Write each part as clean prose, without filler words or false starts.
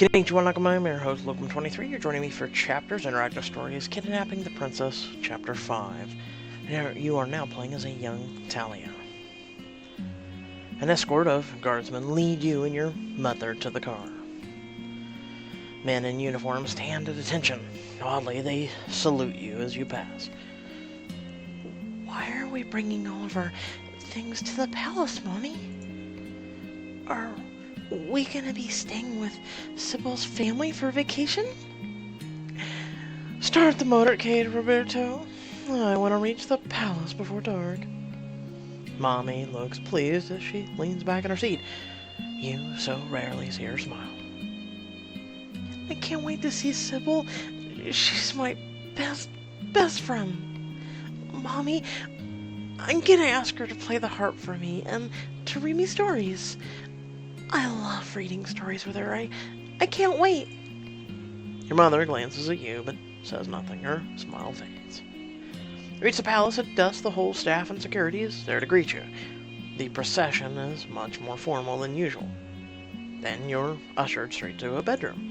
Konnichiwa Nakamura, I'm your host, Locum23. You're joining me for Chapters Interactive Stories, Kidnapping the Princess, Chapter 5. You are now playing as a young Talia. An escort of guardsmen lead you and your mother to the car. Men in uniform stand at attention. Oddly, they salute you as you pass. Why are we bringing all of our things to the palace, Mommy? Are we gonna be staying with Sybil's family for vacation? Start the motorcade, Roberto. I want to reach the palace before dark. Mommy looks pleased as she leans back in her seat. You so rarely see her smile. I can't wait to see Sybil. She's my best friend. Mommy, I'm gonna ask her to play the harp for me and to read me stories. I love reading stories with her. I can't wait. Your mother glances at you, but says nothing. Her smile fades. You reach the palace at dusk. The whole staff and security is there to greet you. The procession is much more formal than usual. Then you're ushered straight to a bedroom.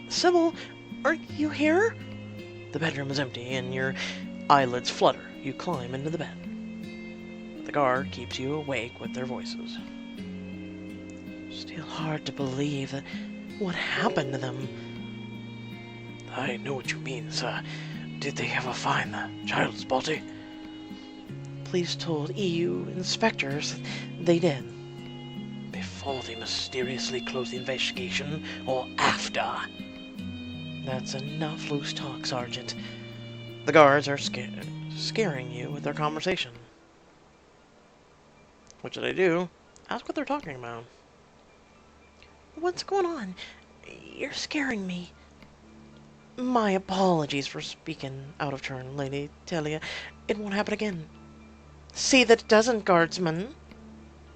Sybil, are you here? The bedroom is empty, and your eyelids flutter. You climb into the bed. The guard keeps you awake with their voices. Still hard to believe that what happened to them. I know what you mean, sir. Did they ever find the child's body? Police told EU inspectors that they did. Before they mysteriously closed the investigation, or after? That's enough loose talk, Sergeant. The guards are scaring you with their conversation. What should I do? Ask what they're talking about. What's going on? You're scaring me. My apologies for speaking out of turn, Lady Talia. It won't happen again. See that it doesn't, guardsman.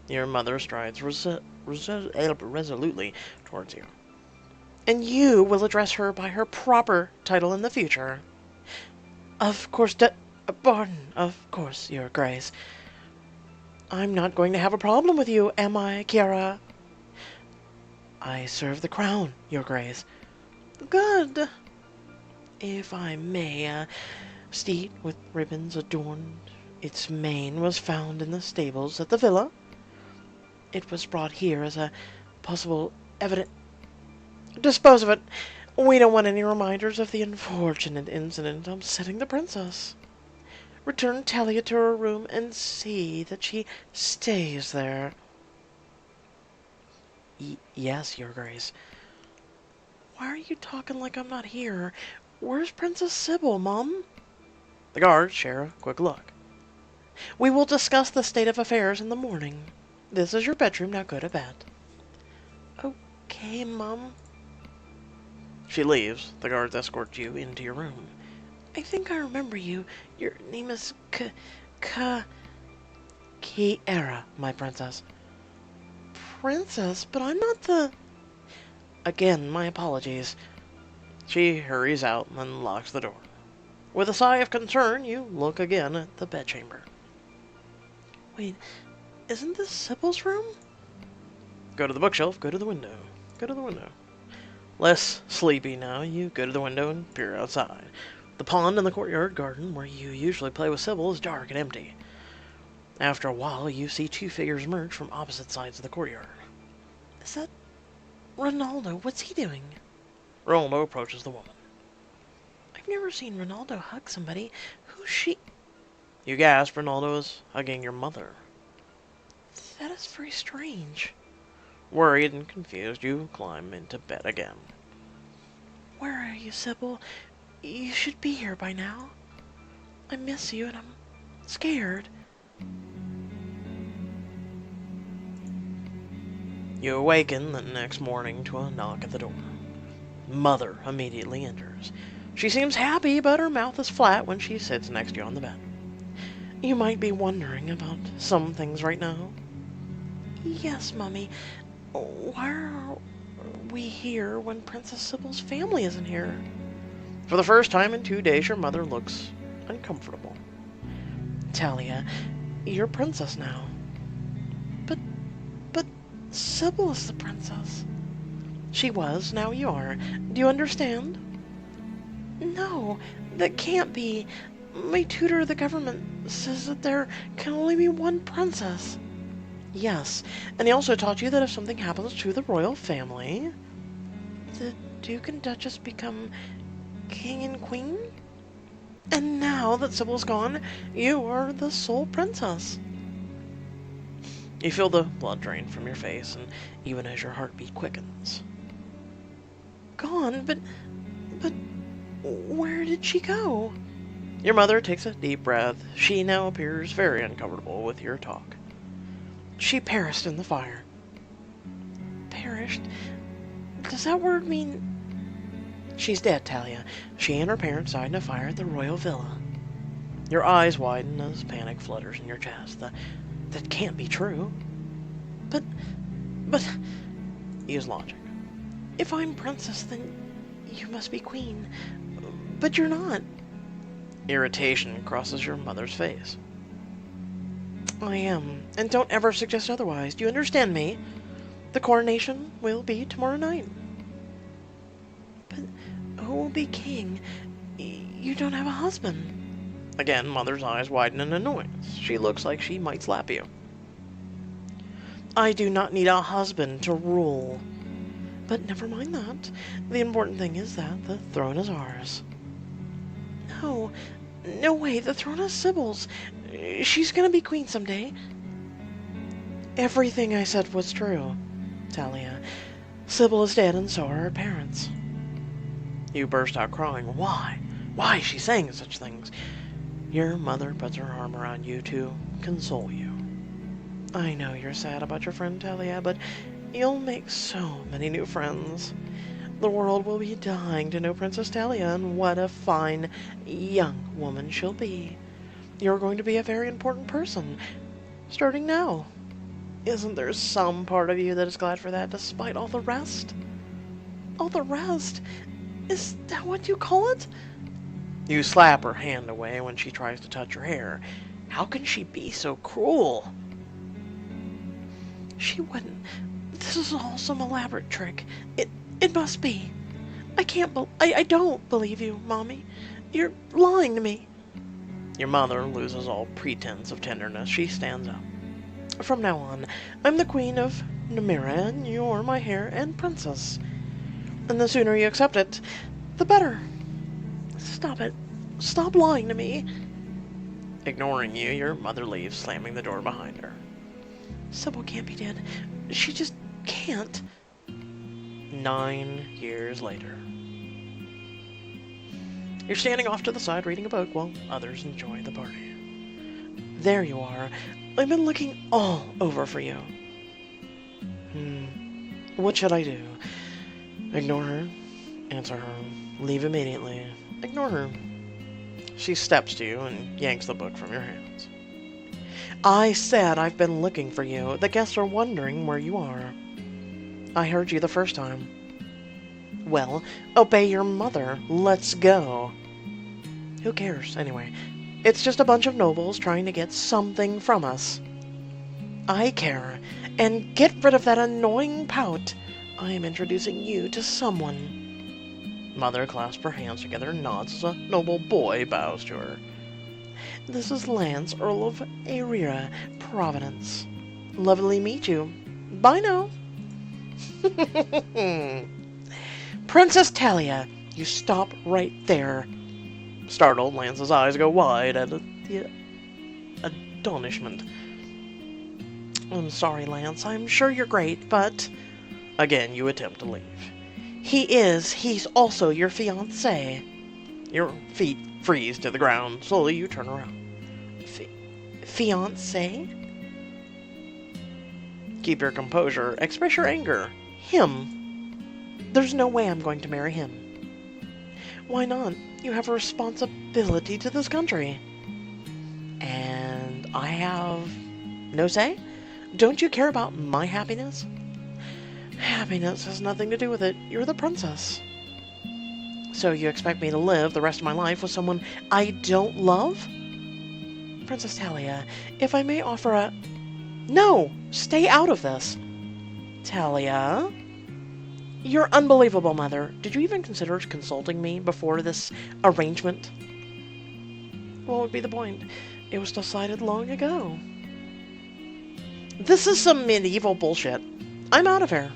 Your mother strides resolutely towards you. And you will address her by her proper title in the future. Of course, pardon, of course, Your Grace. I'm not going to have a problem with you, am I, Kiara? I serve the crown, Your Grace. Good. If I may, a steed with ribbons adorned. Its mane was found in the stables at the villa. It was brought here as a possible evidence. Dispose of it. We don't want any reminders of the unfortunate incident upsetting the princess. Return Talia to her room and see that she stays there. Yes, Your Grace. Why are you talking like I'm not here? Where's Princess Sybil, Mom? The guards share a quick look. We will discuss the state of affairs in the morning. This is your bedroom. Now go to bed. Okay, Mom. She leaves. The guards escort you into your room. I think I remember you. Your name is Kiara, my princess. Princess? But I'm not the... Again, my apologies. She hurries out and then locks the door. With a sigh of concern, you look again at the bedchamber. Wait, isn't this Sybil's room? Go to the bookshelf, go to the window. Go to the window. Less sleepy now, you go to the window and peer outside. The pond in the courtyard garden where you usually play with Sybil is dark and empty. After a while, you see two figures emerge from opposite sides of the courtyard. Is that Ronaldo? What's he doing? Ronaldo approaches the woman. I've never seen Ronaldo hug somebody. Who's she? You gasp. Ronaldo is hugging your mother. That is very strange. Worried and confused, you climb into bed again. Where are you, Sybil? You should be here by now. I miss you and I'm scared. You awaken the next morning to a knock at the door. Mother immediately enters. She seems happy, but her mouth is flat when she sits next to you on the bed. You might be wondering about some things right now. Yes, Mommy. Why are we here when Princess Sybil's family isn't here? For the first time in 2 days, your mother looks uncomfortable. Talia, you're princess now. But Sybil is the princess. She was, now you are. Do you understand? No, that can't be. My tutor of the government says that there can only be one princess. Yes, and he also taught you that if something happens to the royal family, the Duke and Duchess become king and queen? And now that Sybil's gone, you are the sole princess. You feel the blood drain from your face, and even as your heartbeat quickens. Gone? But where did she go? Your mother takes a deep breath. She now appears very uncomfortable with your talk. She perished in the fire. Perished? Does that word mean... She's dead, Talia. She and her parents died in a fire at the royal villa. Your eyes widen as panic flutters in your chest. That can't be true. But... Use logic. If I'm princess, then you must be queen. But you're not. Irritation crosses your mother's face. I am, and don't ever suggest otherwise. Do you understand me? The coronation will be tomorrow night. But who will be king? You don't have a husband. Again, mother's eyes widen in annoyance. She looks like she might slap you. I do not need a husband to rule. But never mind that. The important thing is that the throne is ours. No way, the throne is Sybil's. She's gonna be queen someday. Everything I said was true, Talia. Sybil is dead and so are her parents. You burst out crying. Why? Why is she saying such things? Your mother puts her arm around you to console you. I know you're sad about your friend Talia, but you'll make so many new friends. The world will be dying to know Princess Talia, and what a fine young woman she'll be. You're going to be a very important person, starting now. Isn't there some part of you that is glad for that, despite all the rest? All the rest? Is that what you call it? You slap her hand away when she tries to touch your hair. How can she be so cruel? She wouldn't. This is all some elaborate trick. It must be. I don't believe you, Mommy. You're lying to me. Your mother loses all pretense of tenderness. She stands up. From now on, I'm the Queen of Naorima, and you're my heir and princess. And the sooner you accept it, the better. Stop it. Stop lying to me. Ignoring you, your mother leaves, slamming the door behind her. Sybil can't be dead. She just can't. 9 years later. You're standing off to the side reading a book while others enjoy the party. There you are. I've been looking all over for you. What should I do? Ignore her. Answer her. Leave immediately. Ignore her. She steps to you and yanks the book from your hands. I said I've been looking for you. The guests are wondering where you are. I heard you the first time. Well, obey your mother. Let's go. Who cares, anyway? It's just a bunch of nobles trying to get something from us. I care. And get rid of that annoying pout. I am introducing you to someone. Mother clasps her hands together and nods as a noble boy bows to her. This is Lance, Earl of Heir, Providence. Lovely to meet you. Bye now. Princess Talia, you stop right there. Startled, Lance's eyes go wide at the astonishment. I'm sorry, Lance. I'm sure you're great, but... Again, you attempt to leave. He's also your fiancé. Your feet freeze to the ground. Slowly, you turn around. Fiancé? Keep your composure. Express your anger. Him. There's no way I'm going to marry him. Why not? You have a responsibility to this country. And I have no say? Don't you care about my happiness? Happiness has nothing to do with it. You're the princess. So you expect me to live the rest of my life with someone I don't love? Princess Talia, if I may offer a... No! Stay out of this! Talia? You're unbelievable, Mother. Did you even consider consulting me before this arrangement? What would be the point? It was decided long ago. This is some medieval bullshit. I'm out of here.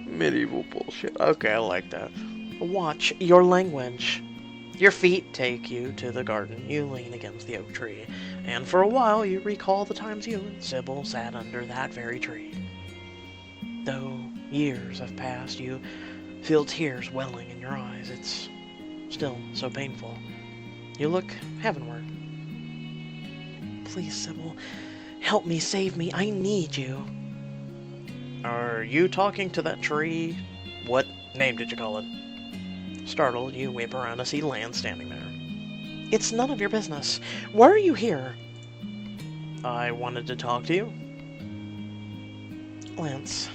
Medieval bullshit. Okay, I like that. Watch your language. Your feet take you to the garden. You lean against the oak tree, and for a while you recall the times you and Sybil sat under that very tree. Though years have passed, you feel tears welling in your eyes. It's still so painful. You look heavenward. Please, Sybil, help me, save me. I need you. Are you talking to that tree? What name did you call it? Startled, you whip around to see Lance standing there. It's none of your business. Why are you here? I wanted to talk to you. Lance,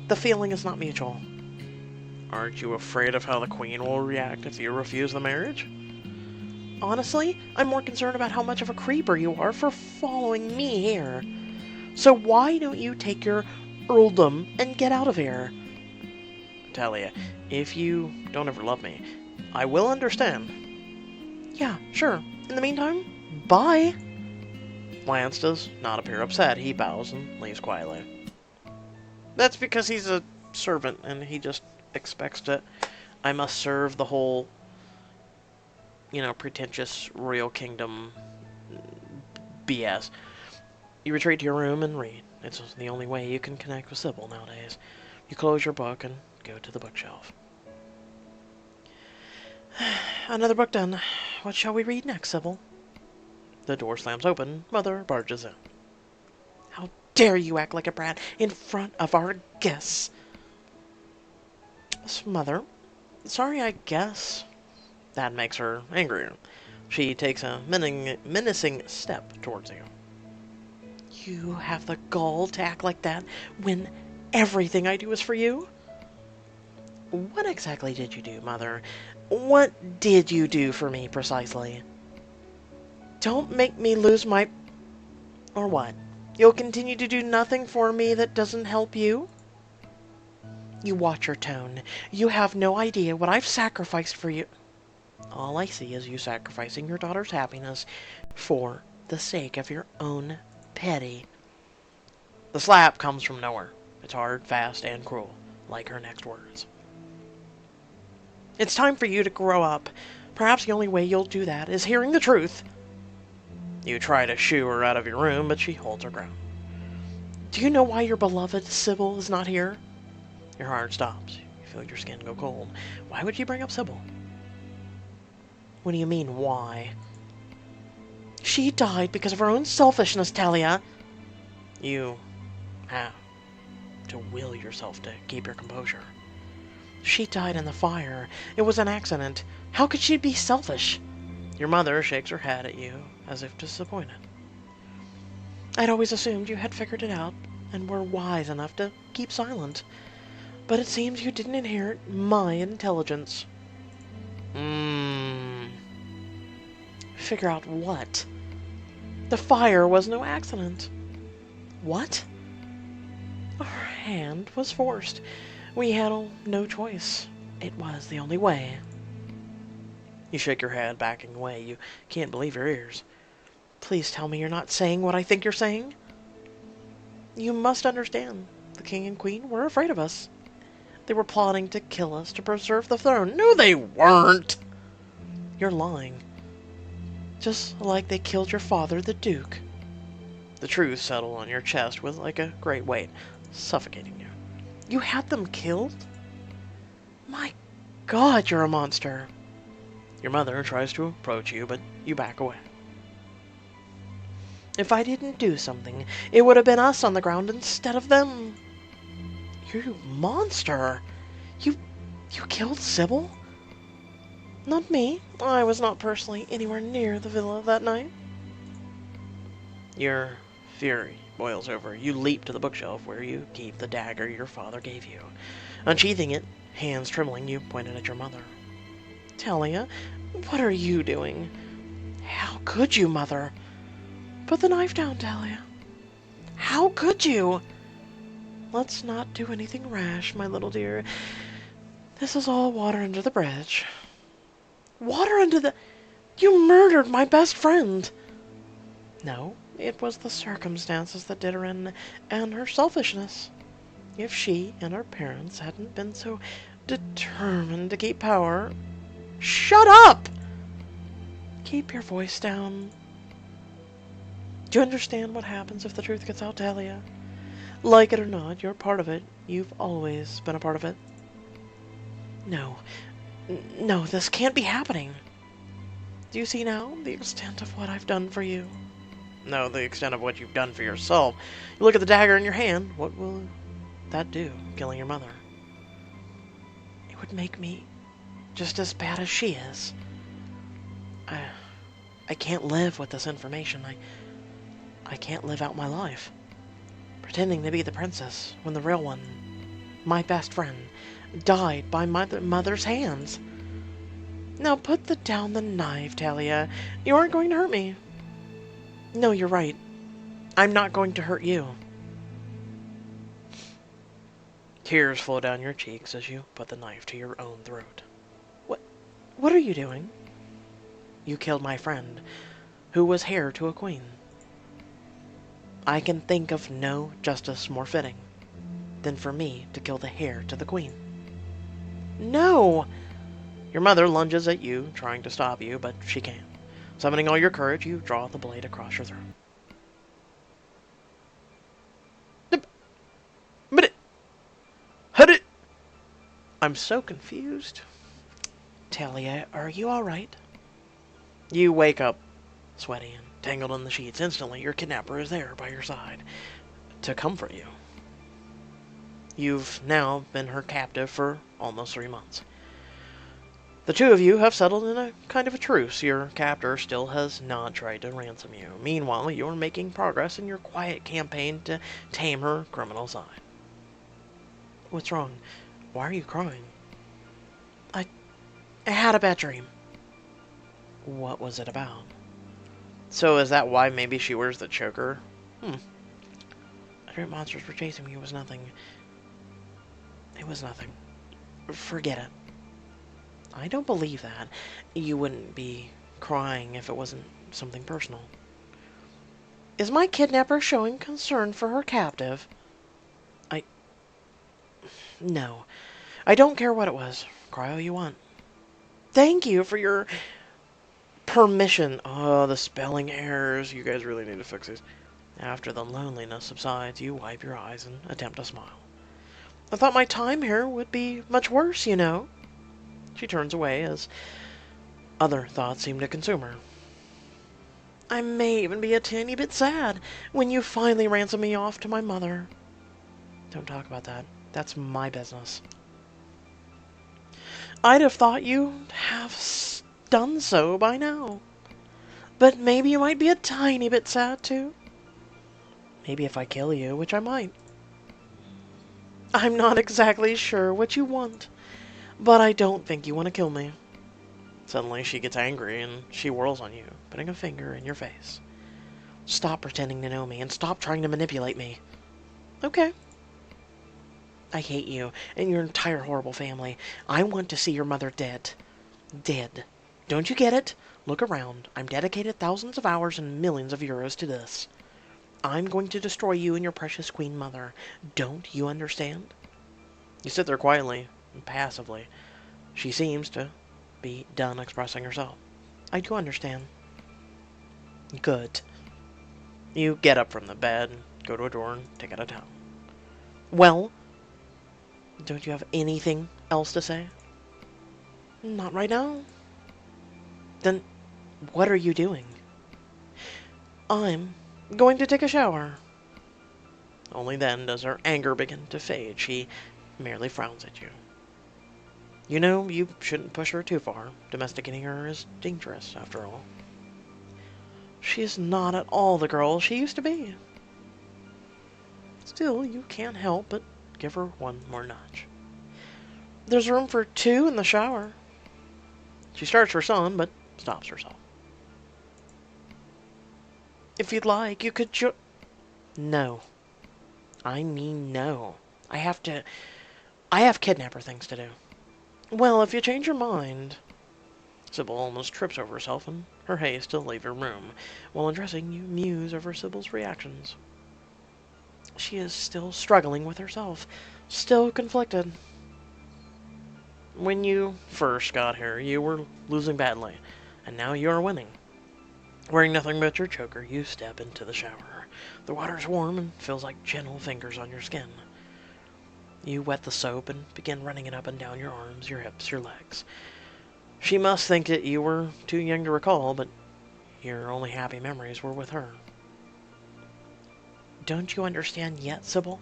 the feeling is not mutual. Aren't you afraid of how the Queen will react if you refuse the marriage? Honestly, I'm more concerned about how much of a creeper you are for following me here. So why don't you take your earldom and get out of here? Talia, if you don't ever love me, I will understand. Yeah, sure. In the meantime, bye. Lance does not appear upset. He bows and leaves quietly. That's because he's a servant and he just expects that I must serve the whole, pretentious royal kingdom BS. You retreat to your room and read. It's the only way you can connect with Sybil nowadays. You close your book and go to the bookshelf. Another book done. What shall we read next, Sybil? The door slams open. Mother barges in. How dare you act like a brat in front of our guests? Mother, sorry, I guess. That makes her angrier. She takes a menacing step towards you. You have the gall to act like that when everything I do is for you? What exactly did you do, Mother? What did you do for me, precisely? Don't make me lose my... Or what? You'll continue to do nothing for me that doesn't help you? You watch your tone. You have no idea what I've sacrificed for you. All I see is you sacrificing your daughter's happiness for the sake of your own petty. The slap comes from nowhere. It's hard, fast, and cruel, like her next words. It's time for you to grow up. Perhaps the only way you'll do that is hearing the truth. You try to shoo her out of your room, but she holds her ground. Do you know why your beloved Sybil is not here? Your heart stops. You feel your skin go cold. Why would you bring up Sybil? What do you mean, why? She died because of her own selfishness, Talia. You have to will yourself to keep your composure. She died in the fire. It was an accident. How could she be selfish? Your mother shakes her head at you, as if disappointed. I'd always assumed you had figured it out, and were wise enough to keep silent. But it seems you didn't inherit my intelligence. Figure out what? The fire was no accident. What? Our hand was forced. We had no choice. It was the only way. You shake your head, backing away. You can't believe your ears. Please tell me you're not saying what I think you're saying. You must understand. The king and queen were afraid of us. They were plotting to kill us to preserve the throne. No, they weren't! You're lying. Just like they killed your father, the Duke. The truth settled on your chest with like a great weight, suffocating you. You had them killed? My God, you're a monster. Your mother tries to approach you, but you back away. If I didn't do something, it would have been us on the ground instead of them. You monster! You killed Sybil? Not me. I was not personally anywhere near the villa that night. Your fury boils over. You leap to the bookshelf where you keep the dagger your father gave you. Unsheathing it, hands trembling, you pointed at your mother. Talia, what are you doing? How could you, Mother? Put the knife down, Talia. How could you? let's not do anything rash, my little dear. This is all water under the bridge. Water under the... You murdered my best friend! No, it was the circumstances that did her in, and her selfishness. If she and her parents hadn't been so determined to keep power... Shut up! Keep your voice down. Do you understand what happens if the truth gets out, Talia? Like it or not, you're part of it. You've always been a part of it. No. No, this can't be happening. Do you see now the extent of what I've done for you? No, the extent of what you've done for yourself. You look at the dagger in your hand. What will that do, killing your mother? It would make me just as bad as she is. I can't live with this information. I can't live out my life pretending to be the princess when the real one, my best friend, died by my mother's hands. Now put down the knife, Talia. You aren't going to hurt me. No, you're right. I'm not going to hurt you. Tears flow down your cheeks as you put the knife to your own throat. What are you doing? You killed my friend, who was heir to a queen. I can think of no justice more fitting than for me to kill the heir to the queen. No! Your mother lunges at you, trying to stop you, but she can't. Summoning all your courage, you draw the blade across your throat. I'm so confused. Talia, are you alright? You wake up, sweaty and tangled in the sheets. Instantly, your kidnapper is there by your side to comfort you. You've now been her captive for almost 3 months. The two of you have settled in a kind of a truce. Your captor still has not tried to ransom you. Meanwhile, you're making progress in your quiet campaign to tame her criminal side. What's wrong? Why are you crying? I had a bad dream. What was it about? So is that why maybe she wears the choker? I dreamt monsters were chasing me. It was nothing. It was nothing. Forget it. I don't believe that. You wouldn't be crying if it wasn't something personal. Is my kidnapper showing concern for her captive? No. I don't care what it was. Cry all you want. Thank you for your permission. Oh, the spelling errors. You guys really need to fix these. After the loneliness subsides, you wipe your eyes and attempt a smile. I thought my time here would be much worse, you know. She turns away as other thoughts seem to consume her. I may even be a tiny bit sad when you finally ransom me off to my mother. Don't talk about that. That's my business. I'd have thought you'd have done so by now. But maybe you might be a tiny bit sad, too. Maybe if I kill you, which I might. I'm not exactly sure what you want, but I don't think you want to kill me. Suddenly she gets angry and she whirls on you, putting a finger in your face. Stop pretending to know me and stop trying to manipulate me. Okay. I hate you and your entire horrible family. I want to see your mother dead. Dead. Don't you get it? Look around. I'm dedicated thousands of hours and millions of euros to this. I'm going to destroy you and your precious queen mother. Don't you understand? You sit there quietly and passively. She seems to be done expressing herself. I do understand. Good. You get up from the bed, go to a drawer, and take out a towel. Well, don't you have anything else to say? Not right now. Then, what are you doing? I'm going to take a shower. Only then does her anger begin to fade. She merely frowns at you. You know, you shouldn't push her too far. Domesticating her is dangerous, after all. She's not at all the girl she used to be. Still, you can't help but give her one more nudge. There's room for 2 in the shower. She starts for some, but stops herself. If you'd like, you could No. I mean no. I have kidnapper things to do. Well, if you change your mind... Sybil almost trips over herself in her haste to leave her room. While undressing, you muse over Sybil's reactions. She is still struggling with herself, still conflicted. When you first got here, you were losing badly, and now you are winning. Wearing nothing but your choker, you step into the shower. The water is warm and feels like gentle fingers on your skin. You wet the soap and begin running it up and down your arms, your hips, your legs. She must think that you were too young to recall, but your only happy memories were with her. Don't you understand yet, Sybil?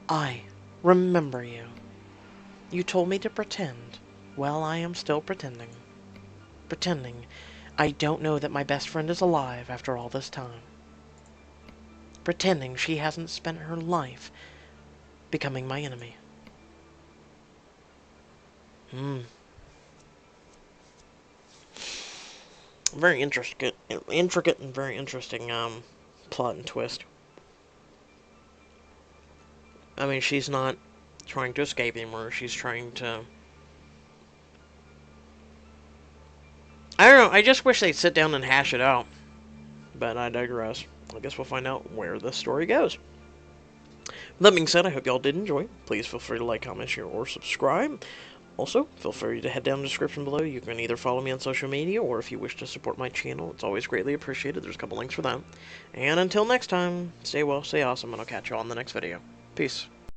I remember you. You told me to pretend. Well, I am still pretending. Pretending I don't know that my best friend is alive after all this time. Pretending she hasn't spent her life becoming my enemy. Very intricate and very interesting plot and twist. I mean, she's not trying to escape anymore. She's trying to... I don't know. I just wish they'd sit down and hash it out. But I digress. I guess we'll find out where this story goes. That being said, I hope y'all did enjoy. Please feel free to like, comment, share, or subscribe. Also, feel free to head down in the description below. You can either follow me on social media, or if you wish to support my channel, it's always greatly appreciated. There's a couple links for that. And until next time, stay well, stay awesome, and I'll catch you all in the next video. Peace.